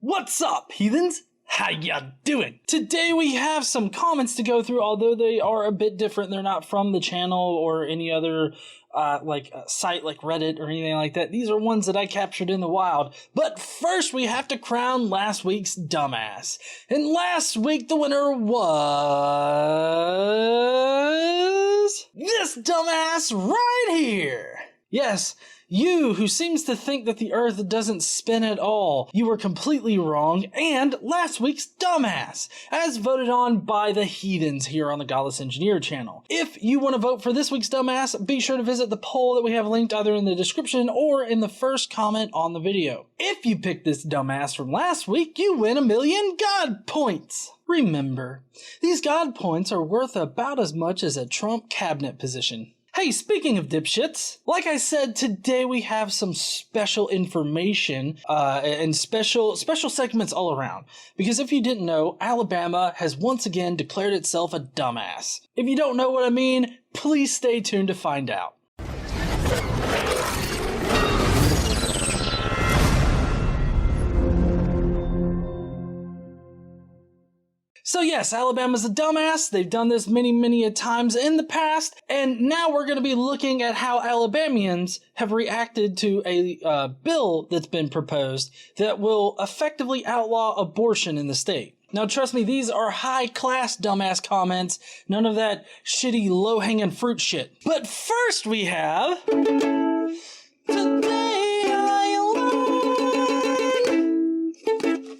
What's up, heathens? How ya doing? Today we have some comments to go through, although they are a bit different. They're not from the channel or any other site like Reddit or anything like that. These are ones that I captured in the wild. But first we have to crown last week's dumbass. And last week the winner was this dumbass right here. Yes, you who seems to think that the earth doesn't spin at all. You were completely wrong, and last week's dumbass, as voted on by the heathens here on the Godless Engineer channel. If you want to vote for this week's dumbass, be sure to visit the poll that we have linked either in the description or in the first comment on the video. If you pick this dumbass from last week, you win 1,000,000 God points. Remember, these God points are worth about as much as a Trump cabinet position. Hey, speaking of dipshits, like I said, today we have some special information and special segments all around. Because if you didn't know, Alabama has once again declared itself a dumbass. If you don't know what I mean, please stay tuned to find out. So yes, Alabama's a dumbass. They've done this many a times in the past, and now we're going to be looking at how Alabamians have reacted to a bill that's been proposed that will effectively outlaw abortion in the state. Now trust me, these are high-class dumbass comments, none of that shitty low-hanging fruit shit. But first we have...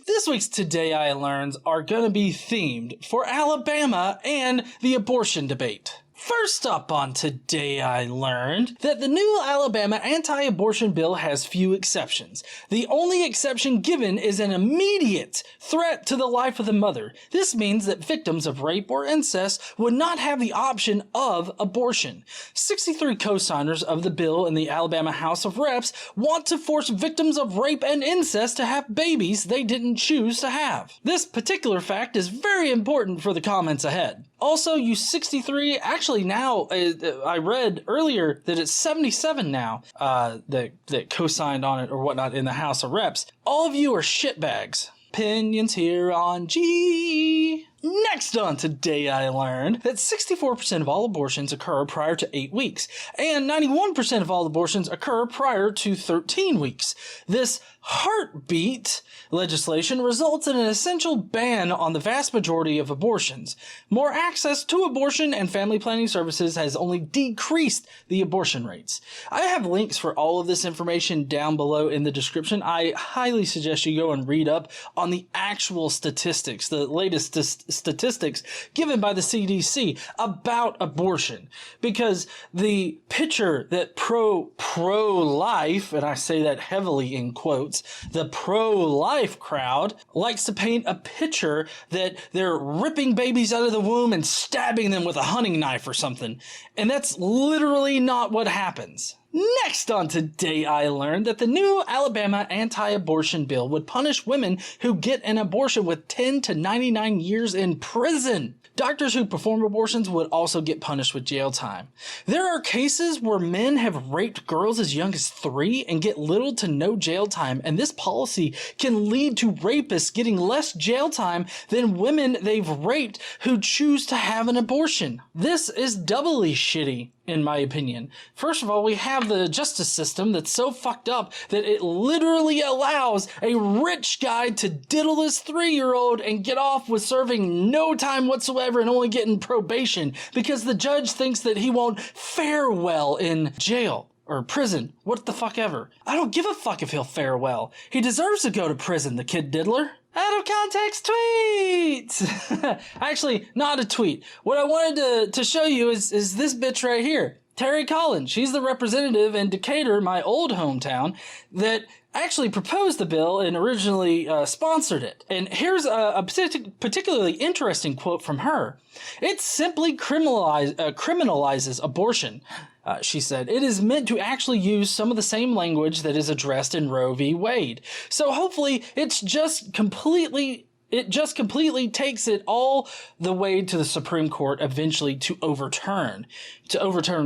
This week's Today I Learns are going to be themed for Alabama and the abortion debate. First up on Today I Learned that the new Alabama anti-abortion bill has few exceptions. The only exception given is an immediate threat to the life of the mother. This means that victims of rape or incest would not have the option of abortion. 63 co-signers of the bill in the Alabama House of Reps want to force victims of rape and incest to have babies they didn't choose to have. This particular fact is very important for the comments ahead. Also, you 63, actually now, I read earlier that it's 77 now that co-signed on it or whatnot in the House of Reps. All of you are shitbags. Opinions here on G. Next on Today I Learned that 64% of all abortions occur prior to 8 weeks, and 91% of all abortions occur prior to 13 weeks. This heartbeat legislation results in an essential ban on the vast majority of abortions. More access to abortion and family planning services has only decreased the abortion rates. I have links for all of this information down below in the description. I highly suggest you go and read up on the actual statistics, the latest statistics given by the CDC about abortion, because the picture that pro-life, and I say that heavily in quotes, the pro-life crowd likes to paint a picture that they're ripping babies out of the womb and stabbing them with a hunting knife or something, and that's literally not what happens. Next on Today I Learned that the new Alabama anti-abortion bill would punish women who get an abortion with 10 to 99 years in prison. Doctors who perform abortions would also get punished with jail time. There are cases where men have raped girls as young as 3 and get little to no jail time, and this policy can lead to rapists getting less jail time than women they've raped who choose to have an abortion. This is doubly shitty, in my opinion. First of all, we have the justice system that's so fucked up that it literally allows a rich guy to diddle his 3-year-old and get off with serving no time whatsoever and only getting probation because the judge thinks that he won't fare well in jail or prison. What the fuck ever. I don't give a fuck if he'll fare well. He deserves to go to prison, the kid diddler. Out of context tweets! Actually, not a tweet. What I wanted to show you is this bitch right here. Terry Collins. She's the representative in Decatur, my old hometown, that actually proposed the bill and originally sponsored it. And here's a particularly interesting quote from her. It simply criminalizes abortion. She said, it is meant to actually use some of the same language that is addressed in Roe v. Wade. So hopefully it just completely takes it all the way to the Supreme Court eventually to overturn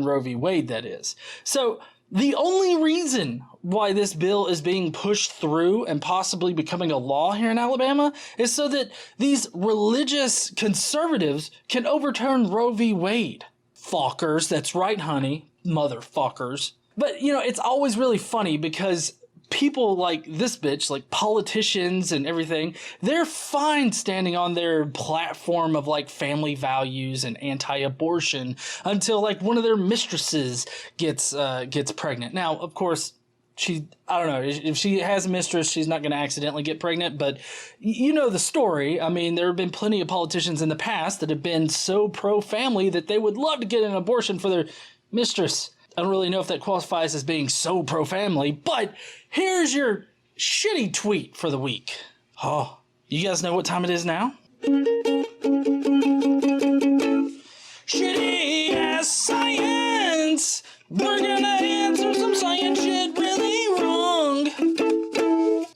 Roe v. Wade, that is. So The only reason why this bill is being pushed through and possibly becoming a law here in Alabama is so that these religious conservatives can overturn Roe v. Wade. Fuckers, that's right, honey. Motherfuckers. But, it's always really funny because people like this bitch, like politicians and everything, they're fine standing on their platform of like family values and anti-abortion until like one of their mistresses gets pregnant. Now, of course, I don't know, if she has a mistress, she's not going to accidentally get pregnant, but you know the story. I mean, there have been plenty of politicians in the past that have been so pro-family that they would love to get an abortion for their mistress. I don't really know if that qualifies as being so pro-family, but here's your shitty tweet for the week. Oh, you guys know what time it is now? Shitty ass science! We're gonna answer some science shit really wrong.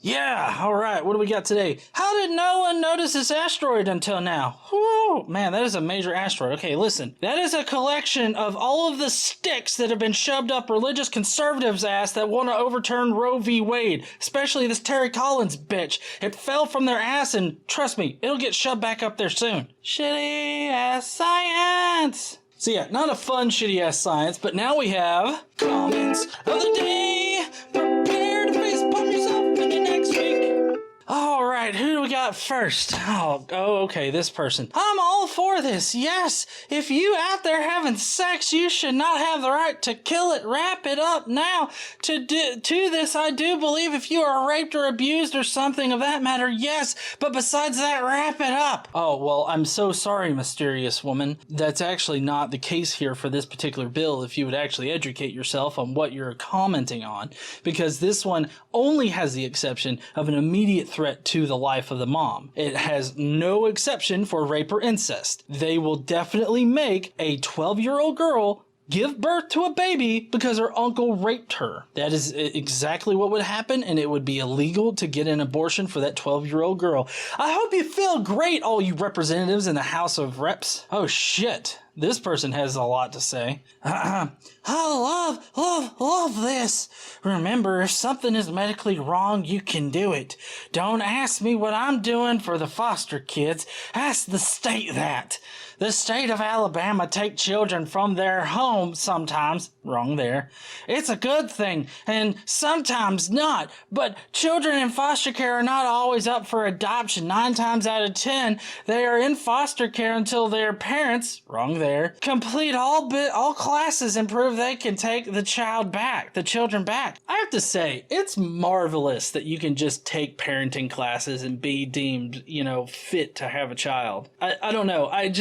Yeah, alright, what do we got today? How did no one notice this asteroid until now? Whew, man, that is a major asteroid. Okay, listen. That is a collection of all of the sticks that have been shoved up religious conservatives' ass that want to overturn Roe v. Wade. Especially this Terry Collins bitch. It fell from their ass and, trust me, it'll get shoved back up there soon. Shitty ass science! So yeah, not a fun shitty ass science, but now we have comments of the day. Prepare to face palm yourself into next week. Alright, who do we got first? Oh, okay, this person. I'm all for this, yes. If you out there having sex, you should not have the right to kill it. Wrap it up now. To this, I do believe if you are raped or abused or something of that matter, yes. But besides that, wrap it up. Oh, well, I'm so sorry, mysterious woman. That's actually not the case here for this particular bill if you would actually educate yourself on what you're commenting on. Because this one only has the exception of an immediate threat to the life of the mom. It has no exception for rape or incest. They will definitely make a 12-year-old girl give birth to a baby because her uncle raped her. That is exactly what would happen, and it would be illegal to get an abortion for that 12-year-old girl. I hope you feel great, all you representatives in the House of Reps. Oh shit. This person has a lot to say. I love this. Remember, if something is medically wrong, you can do it. Don't ask me what I'm doing for the foster kids. Ask the state that. The state of Alabama take children from their home sometimes. Wrong there. It's a good thing, and sometimes not. But children in foster care are not always up for adoption. 9 times out of 10, they are in foster care until their parents, wrong there, complete all classes and prove they can take the children back. I have to say, it's marvelous that you can just take parenting classes and be deemed, fit to have a child. I don't know. I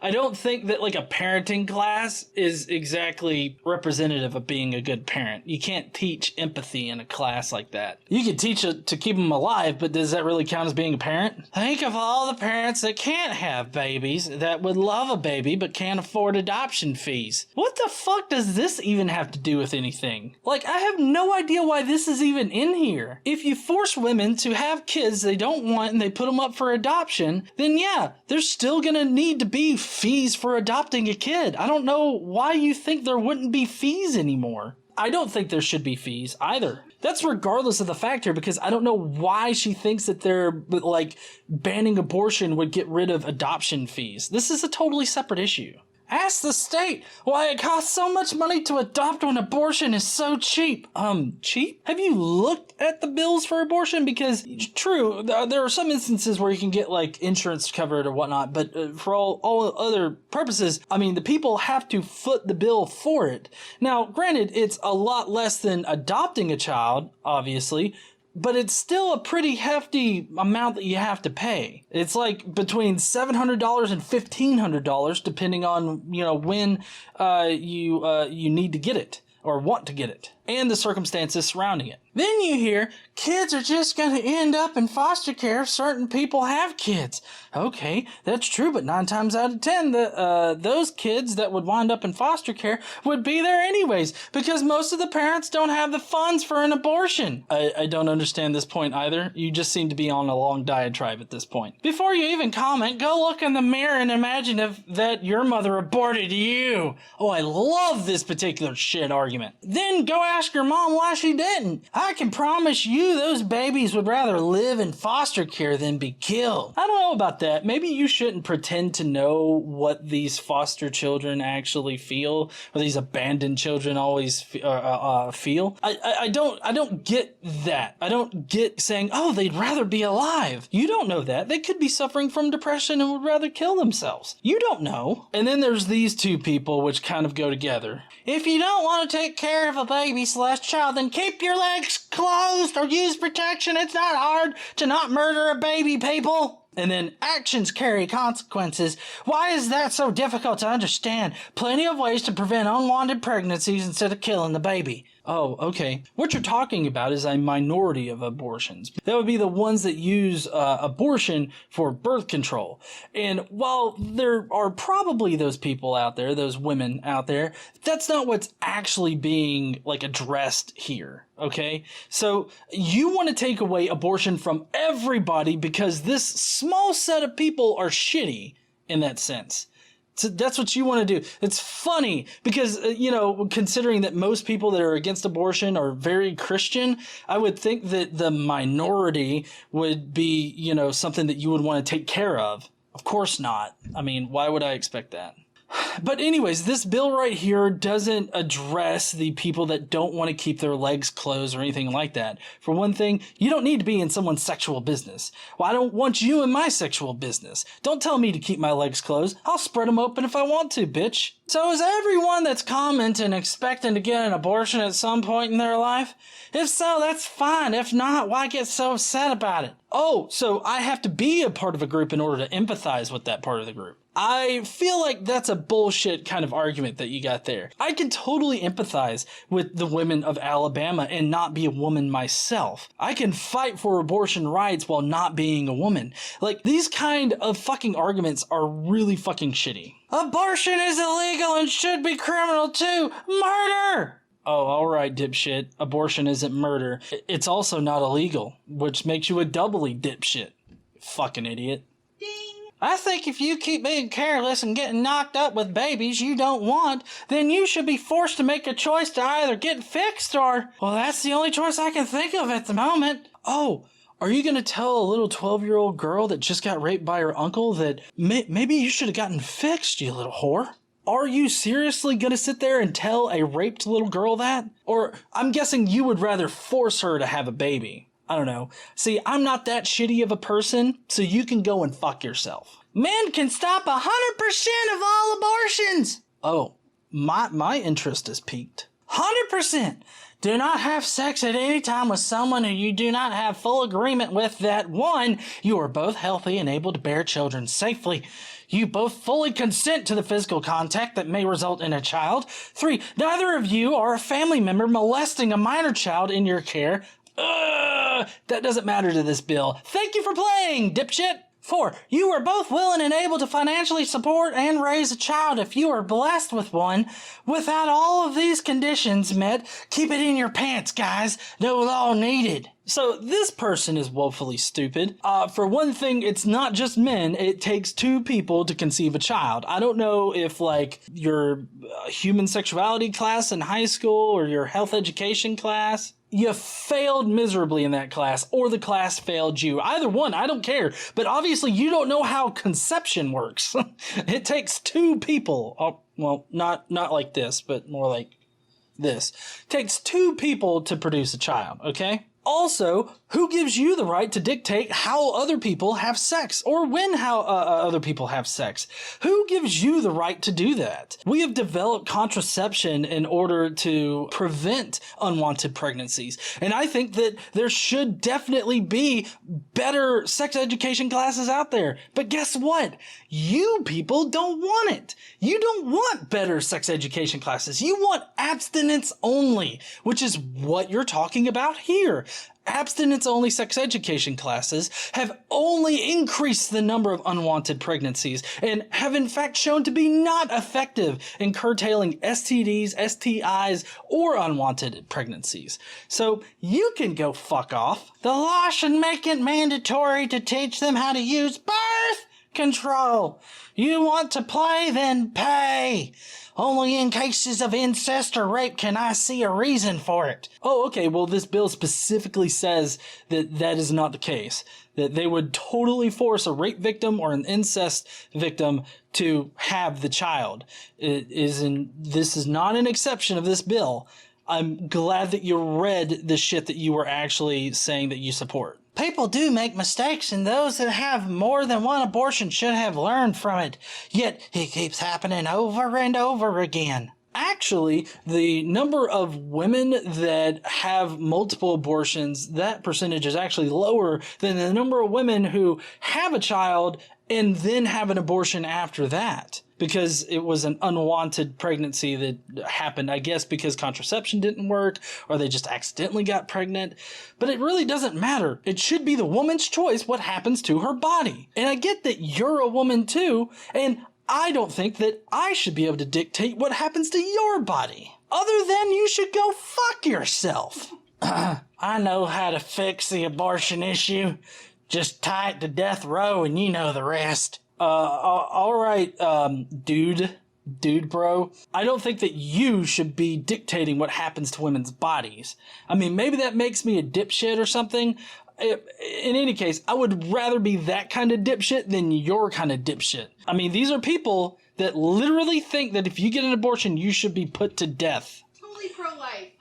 don't think that like a parenting class is exactly representative of being a good parent. You can't teach empathy in a class like that. You can teach it to keep them alive, but does that really count as being a parent? Think of all the parents that can't have babies, that would love a baby but can't afford adoption fees. What the fuck does this even have to do with anything? Like, I have no idea why this is even in here. If you force women to have kids they don't want and they put them up for adoption, then yeah, there's still gonna need to be fees for adopting a kid. I don't know why you think there wouldn't be fees anymore. I don't think there should be fees either. That's regardless of the factor, because I don't know why she thinks that they're like banning abortion would get rid of adoption fees. This is a totally separate issue. Ask the state why it costs so much money to adopt when abortion is so cheap. Cheap? Have you looked at the bills for abortion? Because, true, there are some instances where you can get, like, insurance covered or whatnot, but for all other purposes, I mean, the people have to foot the bill for it. Now, granted, it's a lot less than adopting a child, obviously, but it's still a pretty hefty amount that you have to pay. It's like between $700 and $1,500, depending on, when you need to get it or want to get it, and the circumstances surrounding it. Then you hear, kids are just going to end up in foster care if certain people have kids. Okay, that's true, but 9 times out of 10, those kids that would wind up in foster care would be there anyways, because most of the parents don't have the funds for an abortion. I don't understand this point either. You just seem to be on a long diatribe at this point. Before you even comment, go look in the mirror and imagine that your mother aborted you. Oh, I love this particular shit argument. Then go ask your mom why she didn't. I can promise you those babies would rather live in foster care than be killed. I don't know about that. Maybe you shouldn't pretend to know what these foster children actually feel, or these abandoned children always feel. I don't get that. I don't get saying, oh, they'd rather be alive. You don't know that. They could be suffering from depression and would rather kill themselves. You don't know. And then there's these two people which kind of go together. If you don't want to take care of a baby/child, then keep your legs closed or use protection. It's not hard to not murder a baby, people. And then actions carry consequences. Why is that so difficult to understand? Plenty of ways to prevent unwanted pregnancies instead of killing the baby. Oh, okay. What you're talking about is a minority of abortions. That would be the ones that use abortion for birth control. And while there are probably those people out there, those women out there, that's not what's actually being addressed here. Okay? So you want to take away abortion from everybody because this small set of people are shitty in that sense. So that's what you want to do. It's funny because, considering that most people that are against abortion are very Christian, I would think that the minority would be, something that you would want to take care of. Of course not. I mean, why would I expect that? But anyways, this bill right here doesn't address the people that don't want to keep their legs closed or anything like that. For one thing, you don't need to be in someone's sexual business. Well, I don't want you in my sexual business. Don't tell me to keep my legs closed. I'll spread them open if I want to, bitch. So is everyone that's commenting expecting to get an abortion at some point in their life? If so, that's fine. If not, why get so upset about it? Oh, so I have to be a part of a group in order to empathize with that part of the group. I feel like that's a bullshit kind of argument that you got there. I can totally empathize with the women of Alabama and not be a woman myself. I can fight for abortion rights while not being a woman. These kind of fucking arguments are really fucking shitty. Abortion is illegal and should be criminal too. Murder! Oh, alright, dipshit. Abortion isn't murder. It's also not illegal, which makes you a doubly dipshit. Fucking idiot. I think if you keep being careless and getting knocked up with babies you don't want, then you should be forced to make a choice to either get fixed or... Well, that's the only choice I can think of at the moment. Oh, are you going to tell a little 12-year-old girl that just got raped by her uncle that maybe you should have gotten fixed, you little whore? Are you seriously going to sit there and tell a raped little girl that? Or I'm guessing you would rather force her to have a baby. I don't know. See, I'm not that shitty of a person, so you can go and fuck yourself. Men can stop 100% of all abortions. Oh, my interest is piqued. 100%. Do not have sex at any time with someone who you do not have full agreement with that 1, you are both healthy and able to bear children safely. You both fully consent to the physical contact that may result in a child. 3, neither of you are a family member molesting a minor child in your care. That doesn't matter to this bill. Thank you for playing, dipshit. 4, you are both willing and able to financially support and raise a child if you are blessed with one. Without all of these conditions met, keep it in your pants, guys. No law needed. So this person is woefully stupid. For one thing, it's not just men. It takes 2 people to conceive a child. I don't know if your human sexuality class in high school or your health education class, you failed miserably in that class, or the class failed you. Either one, I don't care. But obviously you don't know how conception works. It takes 2 people. Oh, well, not like this, but more like this. It takes 2 people to produce a child, okay? Also, who gives you the right to dictate how other people have sex or when other people have sex? Who gives you the right to do that? We have developed contraception in order to prevent unwanted pregnancies. And I think that there should definitely be better sex education classes out there. But guess what? You people don't want it. You don't want better sex education classes. You want abstinence only, which is what you're talking about here. Abstinence-only sex education classes have only increased the number of unwanted pregnancies and have in fact shown to be not effective in curtailing STDs, STIs, or unwanted pregnancies. So you can go fuck off. The law should make it mandatory to teach them how to use birth control. You want to play, then pay. Only in cases of incest or rape can I see a reason for it. Oh, okay, well, this bill specifically says that that is not the case. That they would totally force a rape victim or an incest victim to have the child. This is not an exception of this bill. I'm glad that you read the shit that you were actually saying that you support. People do make mistakes, and those that have more than one abortion should have learned from it. Yet, it keeps happening over and over again. Actually, the number of women that have multiple abortions, that percentage is actually lower than the number of women who have a child and then have an abortion after that. Because it was an unwanted pregnancy that happened, I guess, because contraception didn't work, or they just accidentally got pregnant. But it really doesn't matter. It should be the woman's choice what happens to her body. And I get that you're a woman too, and I don't think that I should be able to dictate what happens to your body. Other than you should go fuck yourself. I know how to fix the abortion issue. Just tie it to death row and you know the rest. All right, dude bro. I don't think that you should be dictating what happens to women's bodies. I mean, maybe that makes me a dipshit or something. In any case, I would rather be that kind of dipshit than your kind of dipshit. I mean, these are people that literally think that if you get an abortion, you should be put to death. Totally pro-life.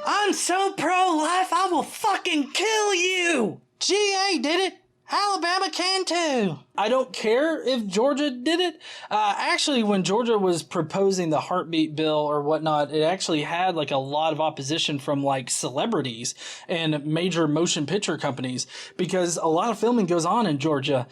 I'm so pro-life, I will fucking kill you! GA did it! Alabama can too. I don't care if Georgia did it. Actually, when Georgia was proposing the heartbeat bill or whatnot, it actually had like a lot of opposition from like celebrities and major motion picture companies because a lot of filming goes on in Georgia.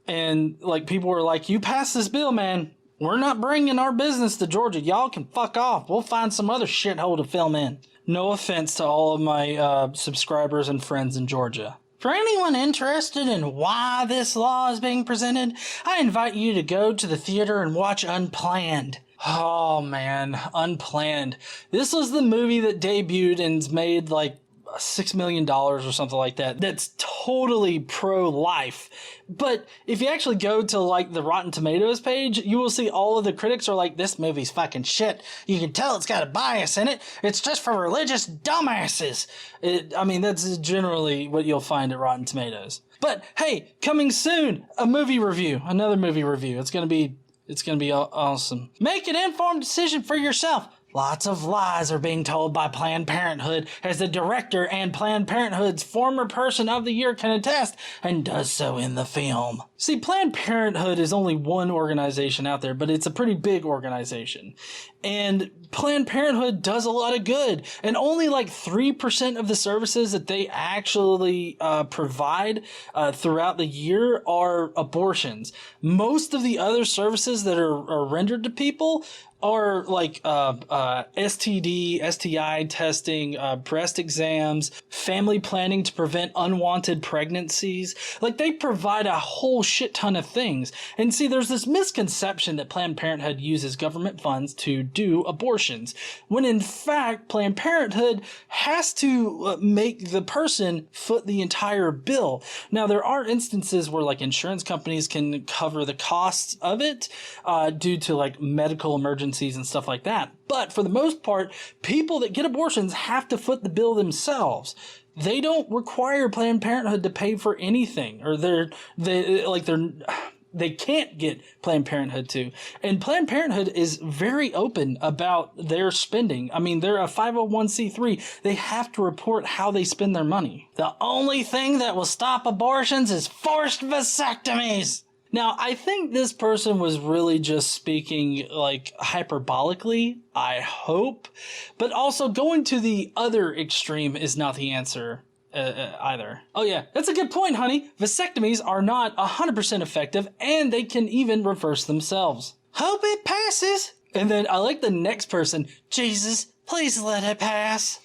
And like people were like, you pass this bill, man. We're not bringing our business to Georgia. Y'all can fuck off. We'll find some other shithole to film in. No offense to all of my subscribers and friends in Georgia. For anyone interested in why this law is being presented, I invite you to go to the theater and watch Unplanned. Oh man, Unplanned. This was the movie that debuted and made like $6 million or something like that. That's totally pro-life. But if you actually go to like the Rotten Tomatoes page, you will see all of the critics are like, this movie's fucking shit. You can tell it's got a bias in it. It's just for religious dumbasses. I mean, that's generally what you'll find at Rotten Tomatoes. But hey, coming soon, a movie review, another movie review. It's gonna be awesome. Make an informed decision for yourself. Lots of lies are being told by Planned Parenthood, as the director and Planned Parenthood's former Person of the Year can attest, and does so in the film. See, Planned Parenthood is only one organization out there, but it's a pretty big organization. And Planned Parenthood does a lot of good, and only like 3% of the services that they actually provide throughout the year are abortions. Most of the other services that are rendered to people are like STD, STI testing, breast exams, family planning to prevent unwanted pregnancies. Like, they provide a whole shit ton of things. And see, there's this misconception that Planned Parenthood uses government funds to do abortions, when in fact Planned Parenthood has to make the person foot the entire bill. Now, there are instances where like insurance companies can cover the costs of it due to like medical emergencies and stuff like that. But for the most part, people that get abortions have to foot the bill themselves. They don't require Planned Parenthood to pay for anything, or they can't get Planned Parenthood to. And Planned Parenthood is very open about their spending. I mean, they're a 501c3. They have to report how they spend their money. The only thing that will stop abortions is forced vasectomies. Now, I think this person was really just speaking like hyperbolically, I hope, but also going to the other extreme is not the answer either. Oh yeah, that's a good point, honey. Vasectomies are not 100% effective, and they can even reverse themselves. Hope it passes. And then I like the next person. Jesus, please let it pass.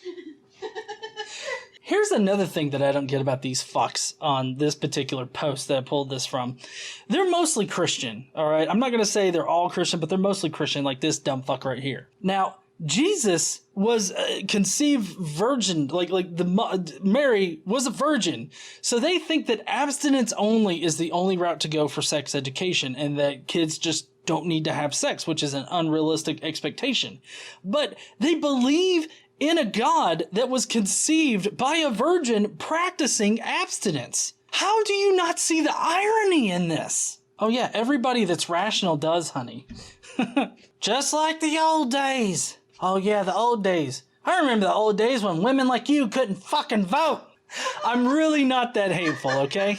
Here's another thing that I don't get about these fucks on this particular post that I pulled this from. They're mostly Christian, all right? I'm not going to say they're all Christian, but they're mostly Christian, like this dumb fuck right here. Now, Jesus was conceived virgin, Mary was a virgin. So they think that abstinence only is the only route to go for sex education, and that kids just don't need to have sex, which is an unrealistic expectation. But they believe in a God that was conceived by a virgin practicing abstinence. How do you not see the irony in this? Oh yeah, everybody that's rational does, honey. Just like the old days. Oh yeah, the old days. I remember the old days when women like you couldn't fucking vote. I'm really not that hateful, okay?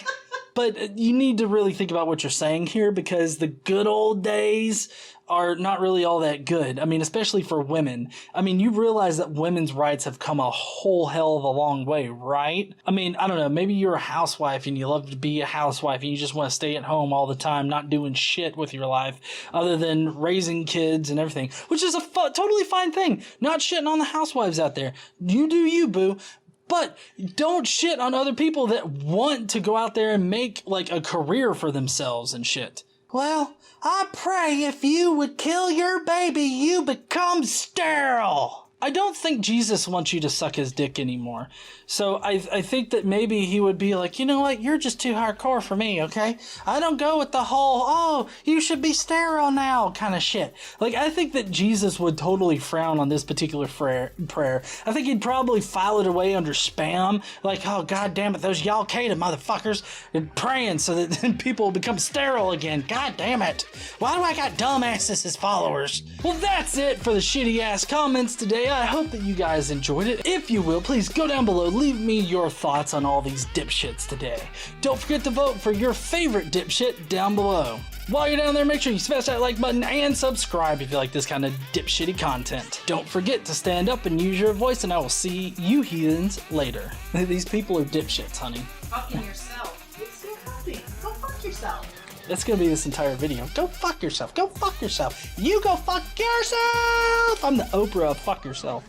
But you need to really think about what you're saying here, because the good old days are not really all that good. I mean, especially for women. I mean, you realize that women's rights have come a whole hell of a long way, right? I mean, I don't know, maybe you're a housewife and you love to be a housewife and you just want to stay at home all the time, not doing shit with your life other than raising kids and everything, which is a totally fine thing. Not shitting on the housewives out there. You do you, boo. But don't shit on other people that want to go out there and make like a career for themselves and shit. Well, I pray if you would kill your baby, you become sterile. I don't think Jesus wants you to suck his dick anymore. So I think that maybe he would be like, you know what, you're just too hardcore for me, okay? I don't go with the whole, oh, you should be sterile now kind of shit. Like, I think that Jesus would totally frown on this particular prayer. I think he'd probably file it away under spam. Like, oh, God damn it, those Al-Qaeda motherfuckers are praying so that then people will become sterile again. God damn it. Why do I got dumbasses as followers? Well, that's it for the shitty ass comments today. I hope that you guys enjoyed it. If you will, please go down below, leave me your thoughts on all these dipshits today. Don't forget to vote for your favorite dipshit down below. While you're down there, make sure you smash that like button and subscribe if you like this kind of dipshitty content. Don't forget to stand up and use your voice, and I will see you heathens later. These people are dipshits, honey. Fucking yourself. You're so happy. Go fuck yourself. That's gonna be this entire video. Go fuck yourself. Go fuck yourself. You go fuck yourself. I'm the Oprah of fuck yourself.